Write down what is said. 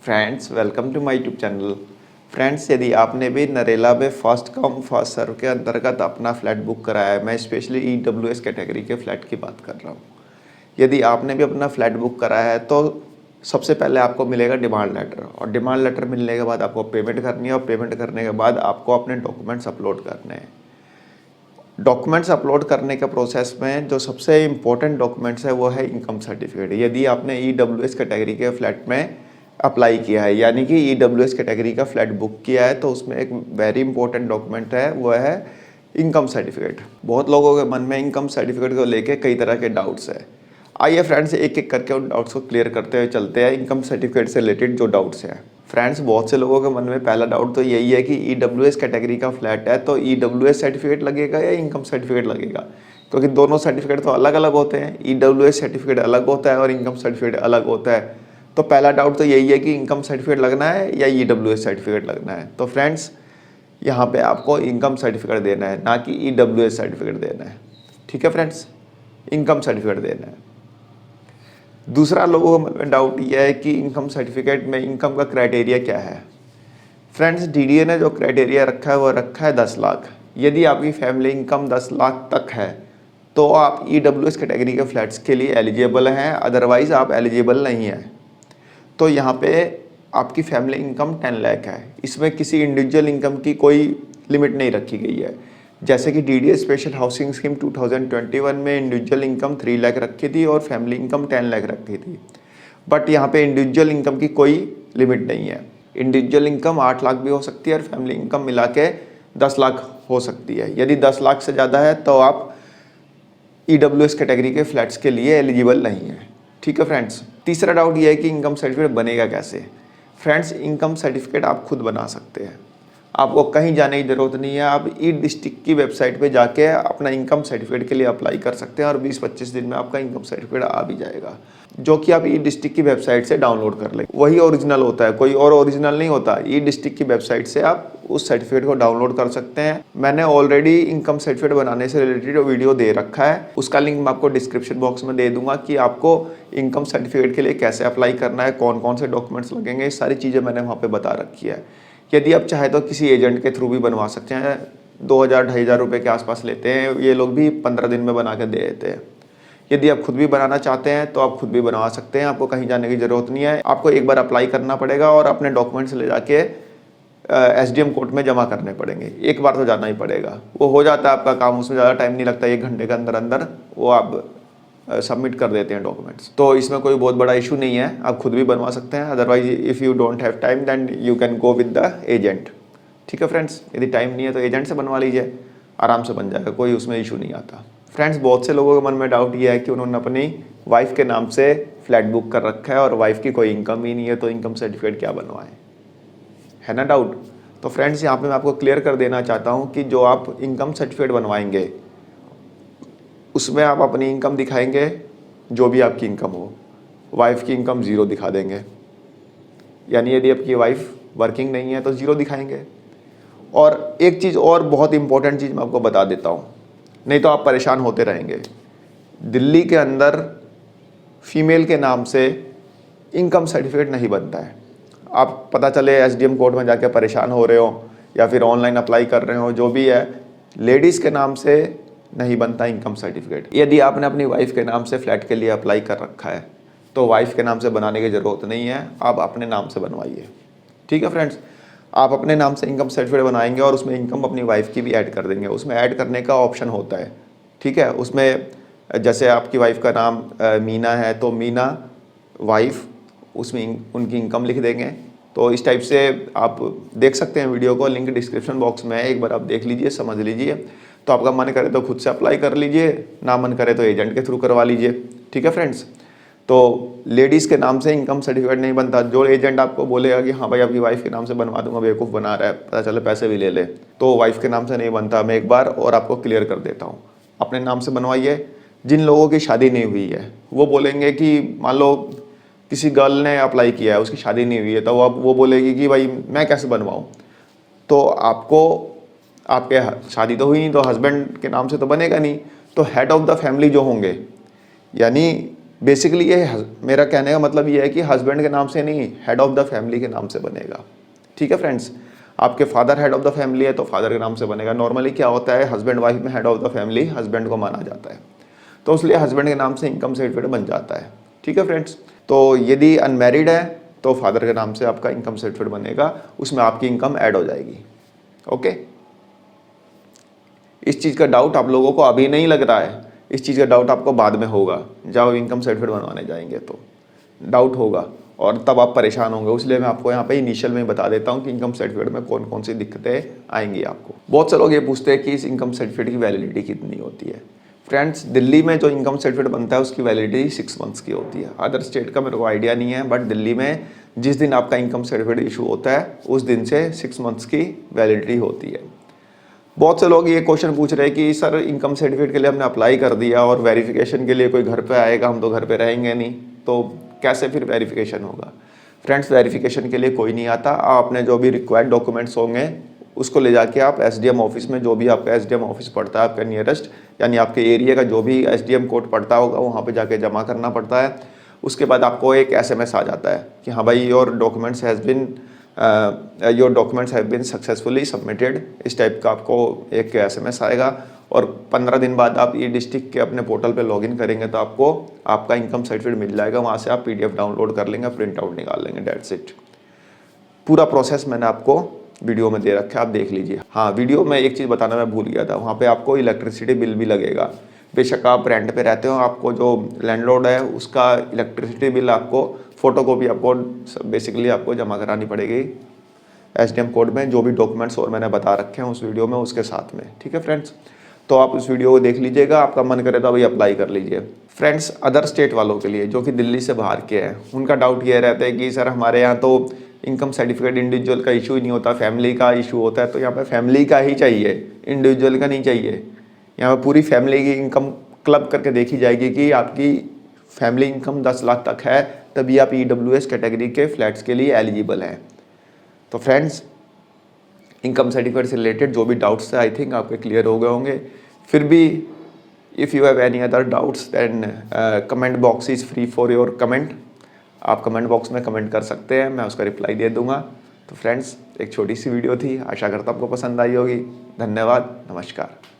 Friends, welcome to my YouTube channel. Friends, यदि आपने भी नरेला में फर्स्ट कम फर्स्ट सर्व के अंतर्गत अपना फ्लैट बुक कराया है, मैं स्पेशली ईडब्ल्यूएस कैटेगरी के फ्लैट की बात कर रहा हूँ। यदि आपने भी अपना फ्लैट बुक कराया है तो सबसे पहले आपको मिलेगा डिमांड लेटर, और डिमांड लेटर मिलने के बाद आपको पेमेंट करनी है, और पेमेंट करने के बाद आपको अपने डॉक्यूमेंट्स अपलोड करने हैं। डॉक्यूमेंट्स अपलोड करने के प्रोसेस में जो सबसे इम्पोर्टेंट डॉक्यूमेंट्स है वो है इनकम सर्टिफिकेट। यदि आपने ईडब्ल्यूएस कैटेगरी के फ्लैट में अप्लाई किया है, यानी कि ईडब्ल्यूएस कैटेगरी का फ्लैट बुक किया है, तो उसमें एक वेरी इंपॉर्टेंट डॉक्यूमेंट है, वो है इनकम सर्टिफिकेट। बहुत लोगों के मन में इनकम सर्टिफिकेट को लेके कई तरह के डाउट्स है। आइए फ्रेंड्स, एक एक करके उन डाउट्स को क्लियर करते हुए चलते हैं। इनकम सर्टिफिकेट से रिलेटेड जो डाउट्स हैं फ्रेंड्स, बहुत से लोगों के मन में पहला डाउट तो यही है कि ईडब्ल्यूएस कैटेगरी का फ्लैट है तो ईडब्ल्यूएस सर्टिफिकेट लगेगा या इनकम सर्टिफिकेट लगेगा, क्योंकि दोनों सर्टिफिकेट तो अलग अलग होते हैं। ईडब्ल्यूएस सर्टिफिकेट अलग होता है और इनकम सर्टिफिकेट अलग होता है। तो पहला डाउट तो यही है कि इनकम सर्टिफिकेट लगना है या ईडब्ल्यूएस सर्टिफिकेट लगना है। तो फ्रेंड्स, यहाँ पे आपको इनकम सर्टिफिकेट देना है, ना कि ईडब्ल्यूएस सर्टिफिकेट देना है। ठीक है फ्रेंड्स, इनकम सर्टिफिकेट देना है। दूसरा लोगों में डाउट यह है कि इनकम सर्टिफिकेट में इनकम का क्राइटेरिया क्या है। फ्रेंड्स, डीडीए ने जो क्राइटेरिया रखा है वो रखा है 10 लाख। यदि आपकी फैमिली इनकम 10 लाख तक है तो आप ईडब्ल्यूएस कैटेगरी के फ्लैट्स के लिए एलिजिबल हैं, अदरवाइज आप एलिजिबल नहीं हैं। तो यहाँ पे आपकी फैमिली इनकम 10 लाख है, इसमें किसी इंडिविजुअल इनकम की कोई लिमिट नहीं रखी गई है। जैसे कि डीडीए स्पेशल हाउसिंग स्कीम 2021 में इंडिविजुअल इनकम 3 लाख रखी थी और फैमिली इनकम 10 लाख रखी थी, बट यहाँ पे इंडिविजुअल इनकम की कोई लिमिट नहीं है। इंडिविजुअल इनकम 8 लाख भी हो सकती है और फैमिली इनकम मिला के 10 लाख हो सकती है। यदि 10 लाख से ज़्यादा है तो आप ईडब्ल्यूएस कैटेगरी के फ्लैट्स के लिए एलिजिबल नहीं है। ठीक है फ्रेंड्स। तीसरा डाउट ये है कि इनकम सर्टिफिकेट बनेगा कैसे। फ्रेंड्स, इनकम सर्टिफिकेट आप खुद बना सकते हैं, आपको कहीं जाने की ज़रूरत नहीं है। आप ई डिस्ट्रिक्ट की वेबसाइट पे जाके अपना इनकम सर्टिफिकेट के लिए अप्लाई कर सकते हैं और 20-25 दिन में आपका इनकम सर्टिफिकेट आ भी जाएगा, जो कि आप ई डिस्ट्रिक्ट की वेबसाइट से डाउनलोड कर लें। वही ओरिजिनल होता है, कोई और ओरिजिनल नहीं होता। ई डिस्ट्रिक्ट की वेबसाइट से आप उस सर्टिफिकेट को डाउनलोड कर सकते हैं। मैंने ऑलरेडी इनकम सर्टिफिकेट बनाने से रिलेटेड वीडियो दे रखा है, उसका लिंक मैं आपको डिस्क्रिप्शन बॉक्स में दे दूंगा कि आपको इनकम सर्टिफिकेट के लिए कैसे अप्लाई करना है, कौन कौन से डॉक्यूमेंट्स लगेंगे, सारी चीज़ें मैंने वहाँ पर बता रखी है। यदि आप चाहे तो किसी एजेंट के थ्रू भी बनवा सकते हैं। 2000-2500 रुपये के आसपास लेते हैं ये लोग, भी 15 दिन में बना के दे देते हैं। यदि आप खुद भी बनाना चाहते हैं तो आप खुद भी बनवा सकते हैं, आपको कहीं जाने की ज़रूरत नहीं है। आपको एक बार अप्लाई करना पड़ेगा और अपने डॉक्यूमेंट्स ले जाके एसडीएम कोर्ट में जमा करने पड़ेंगे। एक बार तो जाना ही पड़ेगा, वो हो जाता है आपका काम, उसमें ज़्यादा टाइम नहीं लगता, 1 घंटे के अंदर अंदर वो आप सबमिट कर देते हैं डॉक्यूमेंट्स। तो इसमें कोई बहुत बड़ा इशू नहीं है, आप खुद भी बनवा सकते हैं। Otherwise if you don't have time then you can go with the agent. ठीक है फ्रेंड्स, यदि टाइम नहीं है तो एजेंट से बनवा लीजिए, आराम से बन जाएगा, कोई उसमें इशू नहीं आता। फ्रेंड्स, बहुत से लोगों के मन में डाउट ये है कि उन्होंने अपनी वाइफ के नाम से फ्लैट बुक कर रखा है और वाइफ की कोई इनकम ही नहीं है, तो इनकम सर्टिफिकेट क्या बनवाएं, है ना डाउट। तो फ्रेंड्स, यहाँ पे मैं आपको क्लियर कर देना चाहता हूँ कि जो आप इनकम सर्टिफिकेट बनवाएंगे उसमें आप अपनी इनकम दिखाएंगे, जो भी आपकी इनकम हो। वाइफ की इनकम 0 दिखा देंगे, यानी यदि आपकी वाइफ वर्किंग नहीं है तो 0 दिखाएंगे। और एक चीज़ और बहुत इंपॉर्टेंट चीज़ मैं आपको बता देता हूँ, नहीं तो आप परेशान होते रहेंगे। दिल्ली के अंदर फीमेल के नाम से इनकम सर्टिफिकेट नहीं बनता है। आप पता चले एसडीएम कोर्ट में जाके परेशान हो रहे हो या फिर ऑनलाइन अप्लाई कर रहे हो, जो भी है, लेडीज़ के नाम से नहीं बनता इनकम सर्टिफिकेट। यदि आपने अपनी वाइफ के नाम से फ्लैट के लिए अप्लाई कर रखा है तो वाइफ के नाम से बनाने की ज़रूरत नहीं है, आप अपने नाम से बनवाइए। ठीक है फ्रेंड्स, आप अपने नाम से इनकम सर्टिफिकेट बनाएंगे और उसमें इनकम अपनी वाइफ की भी ऐड कर देंगे। उसमें ऐड करने का ऑप्शन होता है, ठीक है। उसमें जैसे आपकी वाइफ का नाम मीना है तो मीना वाइफ, उसमें उनकी इनकम लिख देंगे। तो इस टाइप से आप देख सकते हैं वीडियो को, लिंक डिस्क्रिप्शन बॉक्स में है, एक बार आप देख लीजिए, समझ लीजिए। तो आपका मन करे तो खुद से अप्लाई कर लीजिए, ना मन करे तो एजेंट के थ्रू करवा लीजिए। ठीक है फ्रेंड्स। तो लेडीज़ के नाम से इनकम सर्टिफिकेट नहीं बनता। जो एजेंट आपको बोलेगा कि हाँ भाई आपकी वाइफ के नाम से बनवा दूंगा, बेवकूफ़ बना रहा है, पता चले पैसे भी ले ले, तो वाइफ के नाम से नहीं बनता। मैं एक बार और आपको क्लियर कर देता हूँ, अपने नाम से बनवाइए। जिन लोगों की शादी नहीं हुई है वो बोलेंगे कि मान लो किसी गर्ल ने अप्लाई किया है, उसकी शादी नहीं हुई है, तो वो बोलेगी कि भाई मैं कैसे बनवाऊँ। तो आपको, आपके शादी तो हुई नहीं तो हस्बैंड के नाम से तो बनेगा नहीं। तो हेड ऑफ़ द फैमिली जो होंगे, यानी बेसिकली ये मेरा कहने का मतलब ये है कि हस्बैंड के नाम से नहीं, हेड ऑफ द फैमिली के नाम से बनेगा। ठीक है फ्रेंड्स, आपके father head of the family है तो फादर के नाम से बनेगा। नॉर्मली क्या होता है, हस्बैंड वाइफ में head of the family husband को माना जाता है, तो इसलिए हस्बैंड के नाम से इनकम सर्टिफिकेट बन जाता है। ठीक है फ्रेंड्स, तो यदि अनमैरिड है तो फादर के नाम से आपका इनकम सर्टिफिकेट बनेगा, उसमें आपकी इनकम ऐड हो जाएगी। ओके, इस चीज़ का डाउट आप लोगों को अभी नहीं लग रहा है, इस चीज़ का डाउट आपको बाद में होगा, जब इनकम सर्टिफिकेट बनवाने जाएंगे तो डाउट होगा और तब आप परेशान होंगे। इसलिए मैं आपको यहाँ पे इनिशियल में बता देता हूँ कि इनकम सर्टिफिकेट में कौन कौन सी दिक्कतें आएंगी आपको। बहुत से लोग ये पूछते हैं कि इस इनकम सर्टिफिकेट की वैलिडिटी कितनी होती है। फ्रेंड्स, दिल्ली में जो इनकम सर्टिफिकेट बनता है उसकी वैलिडिटी 6 मंथ्स की होती है। अदर स्टेट का मेरे को आइडिया नहीं है, बट दिल्ली में जिस दिन आपका इनकम सर्टिफिकेट इशू होता है उस दिन से 6 मंथ्स की वैलिडिटी होती है। बहुत से लोग ये क्वेश्चन पूछ रहे हैं कि सर इनकम सर्टिफिकेट के लिए हमने अप्लाई कर दिया और वेरिफिकेशन के लिए कोई घर पे आएगा, हम तो घर पे रहेंगे नहीं, तो कैसे फिर वेरिफिकेशन होगा। फ्रेंड्स, वेरिफिकेशन के लिए कोई नहीं आता। आप अपने जो भी रिक्वायर्ड डॉक्यूमेंट्स होंगे उसको ले जाके आप एसडीएम ऑफिस में, जो भी आपका एसडीएम ऑफिस पड़ता है आपका नियरेस्ट, यानी आपके एरिया का जो भी एसडीएम कोड पड़ता होगा वहाँ पे जाके जमा करना पड़ता है। उसके बाद आपको एक एसएमएस आ जाता है कि हाँ भाई your documents have been successfully submitted, इस टाइप का आपको एक एसएमएस आएगा। और 15 दिन बाद आप ई डिस्ट्रिक्ट के अपने पोर्टल पे लॉगिन करेंगे तो आपको आपका इनकम सर्टिफिकेट मिल जाएगा। वहाँ से आप पीडीएफ डाउनलोड कर लेंगे, प्रिंट आउट निकाल लेंगे, डेट्स इट। पूरा प्रोसेस मैंने आपको वीडियो में दे रखा है, आप देख लीजिए। हाँ, वीडियो में एक चीज़ बताना मैं भूल गया था, वहाँ पे आपको इलेक्ट्रिसिटी बिल भी लगेगा। बेशक आप रेंट पे रहते हो, आपको जो लैंडलॉर्ड है उसका इलेक्ट्रिसिटी बिल आपको फोटोकॉपी आपको बेसिकली आपको जमा करानी पड़ेगी एसडीएम कोड में, जो भी डॉक्यूमेंट्स और मैंने बता रखे हैं उस वीडियो में उसके साथ में। ठीक है फ्रेंड्स, तो आप उस वीडियो को देख लीजिएगा, आपका मन करे तो अभी अप्लाई कर लीजिए। फ्रेंड्स, अदर स्टेट वालों के लिए जो कि दिल्ली से बाहर के हैं, उनका डाउट ये रहता है कि सर हमारे यहाँ तो इनकम सर्टिफिकेट इंडिविजुअल का इशू ही नहीं होता, फैमिली का इशू होता है। तो यहाँ पे फैमिली का ही चाहिए, इंडिविजुअल का नहीं चाहिए। यहाँ पे पूरी फैमिली की इनकम क्लब करके देखी जाएगी कि आपकी फैमिली इनकम 10 लाख तक है, तभी आप ईडब्ल्यूएस कैटेगरी के फ्लैट्स के लिए एलिजिबल हैं। तो फ्रेंड्स, इनकम सर्टिफिकेट से रिलेटेड जो भी डाउट्स थे आई थिंक आपके क्लियर हो गए होंगे। फिर भी if you have any other doubts then comment box is free for your comment. आप कमेंट बॉक्स में कमेंट कर सकते हैं, मैं उसका रिप्लाई दे दूंगा। तो फ्रेंड्स, एक छोटी सी वीडियो थी, आशा करता आपको पसंद आई होगी। धन्यवाद, नमस्कार।